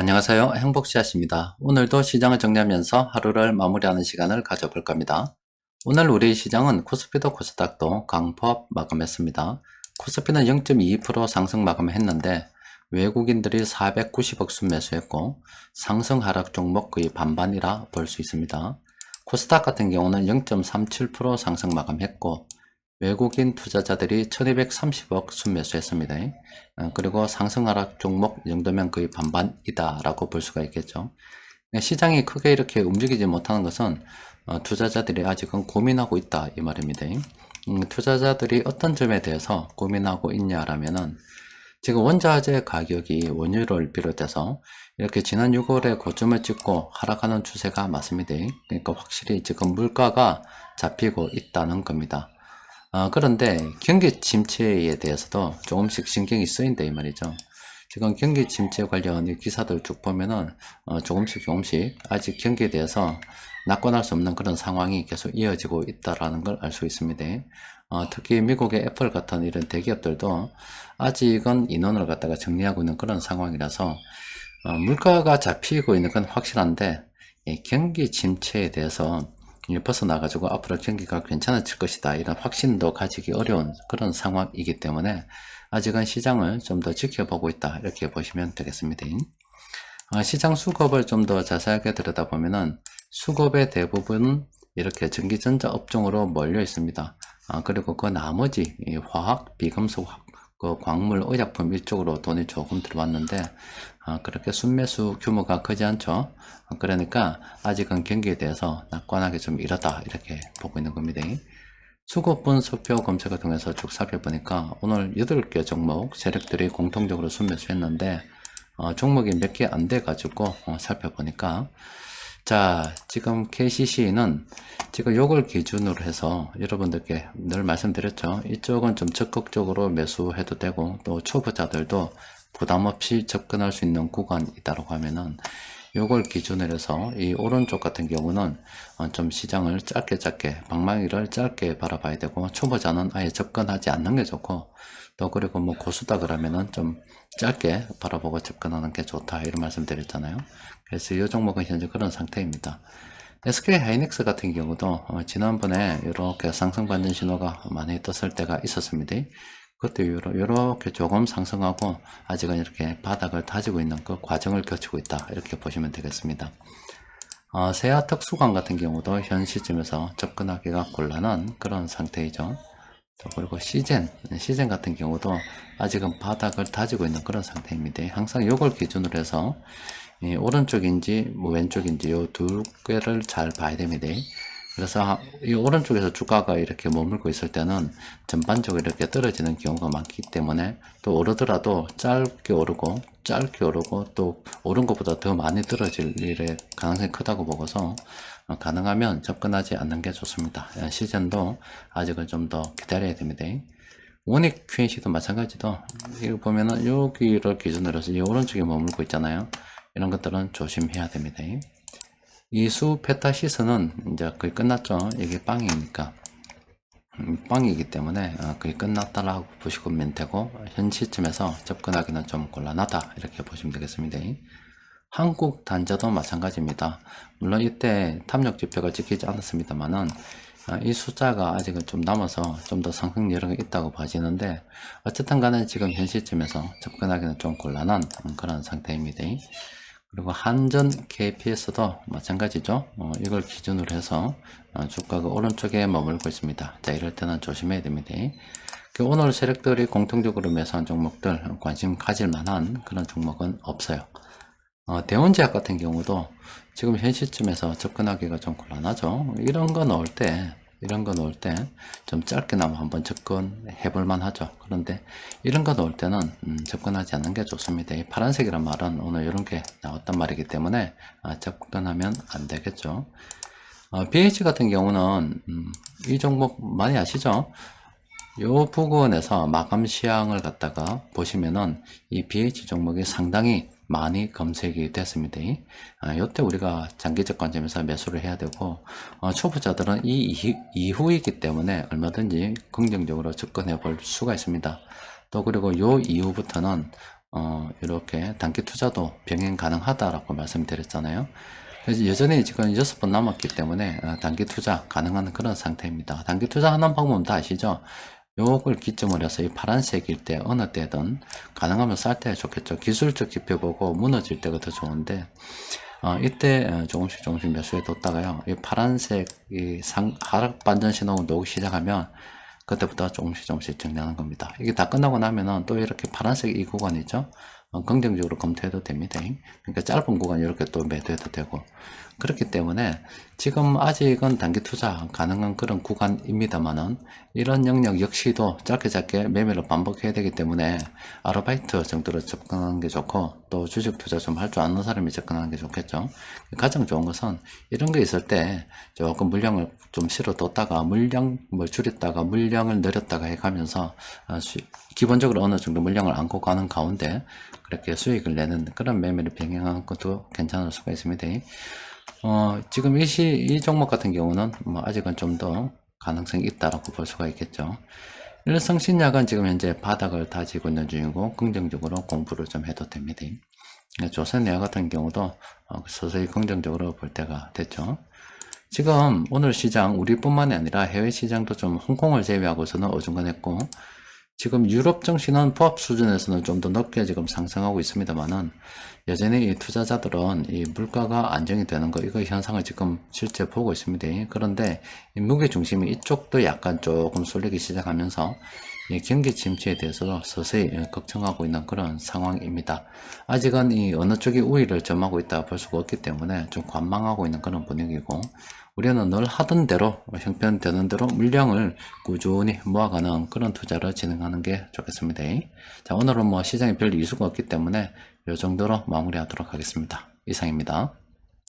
안녕하세요. 행복씨앗입니다. 오늘도 시장을 정리하면서 하루를 마무리하는 시간을 가져볼 겁니다. 오늘 우리 시장은 코스피도 코스닥도 강보합 마감했습니다. 코스피는 0.22% 상승 마감했는데 외국인들이 490억 순매수했고 상승 하락 종목 거의 반반이라 볼 수 있습니다. 코스닥 같은 경우는 0.37% 상승 마감했고 외국인 투자자들이 1230억 순매수했습니다. 그리고 상승 하락 종목 이 정도면 거의 반반이다 라고 볼 수가 있겠죠. 시장이 크게 이렇게 움직이지 못하는 것은 투자자들이 아직은 고민하고 있다 이 말입니다. 투자자들이 어떤 점에 대해서 고민하고 있냐라면은 지금 원자재 가격이 원유를 비롯해서 이렇게 지난 6월에 고점을 찍고 하락하는 추세가 맞습니다. 그러니까 확실히 지금 물가가 잡히고 있다는 겁니다. 그런데 경기 침체에 대해서도 조금씩 신경이 쓰인다 이 말이죠. 지금 경기 침체 관련 기사들 쭉 보면은 조금씩 아직 경기에 대해서 낙관할 수 없는 그런 상황이 계속 이어지고 있다라는 걸 알 수 있습니다. 특히 미국의 애플 같은 이런 대기업들도 아직은 인원을 갖다가 정리하고 있는 그런 상황이라서 물가가 잡히고 있는 건 확실한데 경기 침체에 대해서 벗어나가지고 앞으로 경기가 괜찮아질 것이다 이런 확신도 가지기 어려운 그런 상황이기 때문에 아직은 시장을 좀 더 지켜보고 있다 이렇게 보시면 되겠습니다. 시장 수급을 좀 더 자세하게 들여다보면은 수급의 대부분은 이렇게 전기전자 업종으로 몰려 있습니다. 그리고 그 나머지 화학, 비금속, 그 광물, 의약품 이쪽으로 돈이 조금 들어왔는데 그렇게 순매수 규모가 크지 않죠. 그러니까 아직은 경기에 대해서 낙관하기 좀 이르다 이렇게 보고 있는 겁니다. 수급 분석표 검색을 통해서 쭉 살펴보니까 오늘 8개 종목 세력들이 공통적으로 순매수했는데 종목이 몇 개 안 돼 가지고 살펴보니까 자, 지금 KCC는 지금 요걸 기준으로 해서 여러분들께 늘 말씀드렸죠. 이쪽은 좀 적극적으로 매수해도 되고 또 초보자들도 부담 없이 접근할 수 있는 구간이다라고 하면은 요걸 기준으로 해서 이 오른쪽 같은 경우는 좀 시장을 짧게 방망이를 짧게 바라봐야 되고 초보자는 아예 접근하지 않는 게 좋고 또 그리고 뭐 고수다 그러면은 좀 짧게 바라보고 접근하는 게 좋다 이런 말씀 드렸잖아요. 그래서 이 종목은 현재 그런 상태입니다. SK 하이닉스 같은 경우도 지난번에 이렇게 상승 반전 신호가 많이 떴을 때가 있었습니다. 그것도 이렇게 조금 상승하고 아직은 이렇게 바닥을 다지고 있는 그 과정을 거치고 있다 이렇게 보시면 되겠습니다. 세아 특수관 같은 경우도 현 시점에서 접근하기가 곤란한 그런 상태이죠. 그리고 시젠 같은 경우도 아직은 바닥을 다지고 있는 그런 상태입니다. 항상 이걸 기준으로 해서 오른쪽인지 뭐 왼쪽인지 요 두 개를 잘 봐야 됩니다. 그래서 이 오른쪽에서 주가가 이렇게 머물고 있을 때는 전반적으로 이렇게 떨어지는 경우가 많기 때문에 또 오르더라도 짧게 오르고 또 오른 것보다 더 많이 떨어질 일의 가능성이 크다고 보고서 가능하면 접근하지 않는 게 좋습니다. 시즌도 아직은 좀 더 기다려야 됩니다. 원익 QNC도 마찬가지도 이거 보면은 여기를 기준으로 해서 이 오른쪽에 머물고 있잖아요. 이런 것들은 조심해야 됩니다. 이수 페타시스는 이제 거의 끝났죠. 이게 빵이니까 빵이기 때문에 거의 끝났다라고 보시면 되고 현 시점에서 접근하기는 좀 곤란하다 이렇게 보시면 되겠습니다. 한국 단자도 마찬가지입니다. 물론 이때 탐욕 지표가 지키지 않았습니다만은 이 숫자가 아직은 좀 남아서 좀 더 상승 여력이 있다고 봐지는데 어쨌든 간에 지금 현 시점에서 접근하기는 좀 곤란한 그런 상태입니다. 그리고 한전 KPS도 마찬가지죠. 이걸 기준으로 해서 주가가 오른쪽에 머물고 있습니다. 자, 이럴 때는 조심해야 됩니다. 오늘 세력들이 공통적으로 매수한 종목들 관심 가질 만한 그런 종목은 없어요. 대원제약 같은 경우도 지금 현 시점에서 접근하기가 좀 곤란하죠. 이런 거 넣을 때 좀 짧게나마 한번 접근해 볼 만하죠. 그런데 이런 거 넣을 때는 접근하지 않는 게 좋습니다. 이 파란색이란 말은 오늘 이런 게 나왔단 말이기 때문에 접근하면 안 되겠죠. BH 같은 경우는 이 종목 많이 아시죠? 요 부근에서 마감 시향을 갖다가 보시면은 이 BH 종목이 상당히 많이 검색이 됐습니다. 요때 우리가 장기적 관점에서 매수를 해야 되고 초보자들은 이 이후이기 때문에 얼마든지 긍정적으로 접근해 볼 수가 있습니다. 또 그리고 요 이후부터는 이렇게 단기 투자도 병행 가능하다라고 말씀드렸잖아요. 그래서 여전히 지금 6번 남았기 때문에 단기 투자 가능한 그런 상태입니다. 단기 투자하는 방법은 다 아시죠? 요걸 기점으로 해서 이 파란색일 때 어느 때든 가능하면 쌀 때 좋겠죠. 기술적 지표 보고 무너질 때가 더 좋은데 이때 조금씩 매수해 뒀다가요. 이 파란색 하락 반전 신호가 나오기 시작하면 그때부터 조금씩 정리하는 겁니다. 이게 다 끝나고 나면은 또 이렇게 파란색 이 구간이죠. 긍정적으로 검토해도 됩니다. 그러니까 짧은 구간 이렇게 또 매도해도 되고 그렇기 때문에 지금 아직은 단기 투자 가능한 그런 구간입니다만은 이런 영역 역시도 짧게 매매를 반복해야 되기 때문에 아르바이트 정도로 접근하는 게 좋고 또 주식 투자 좀 할 줄 아는 사람이 접근하는 게 좋겠죠. 가장 좋은 것은 이런 게 있을 때 조금 물량을 좀 실어 뒀다가 물량을 줄였다가 물량을 늘렸다가 해가면서 기본적으로 어느 정도 물량을 안고 가는 가운데 그렇게 수익을 내는 그런 매매를 병행하는 것도 괜찮을 수가 있습니다. 지금 이 종목 같은 경우는 아직은 좀 더 가능성이 있다라고 볼 수가 있겠죠. 일성신약은 지금 현재 바닥을 다지고 있는 중이고 긍정적으로 공부를 좀 해도 됩니다. 조선에어 같은 경우도 서서히 긍정적으로 볼 때가 됐죠. 지금 오늘 시장 우리뿐만이 아니라 해외 시장도 좀 홍콩을 제외하고서는 어중간했고 지금 유럽 증시는 보합 수준에서는 좀 더 높게 지금 상승하고 있습니다만은 여전히 이 투자자들은 이 물가가 안정이 되는 거 이거 현상을 지금 실제 보고 있습니다. 그런데 이 무게 중심이 이쪽도 약간 조금 쏠리기 시작하면서 이 경기 침체에 대해서 서서히 걱정하고 있는 그런 상황입니다. 아직은 이 어느 쪽이 우위를 점하고 있다 볼 수가 없기 때문에 좀 관망하고 있는 그런 분위기고 우리는 늘 하던 대로 형편되는 대로 물량을 꾸준히 모아가는 그런 투자를 진행하는 게 좋겠습니다. 자, 오늘은 시장에 별 이슈가 없기 때문에 이 정도로 마무리하도록 하겠습니다. 이상입니다.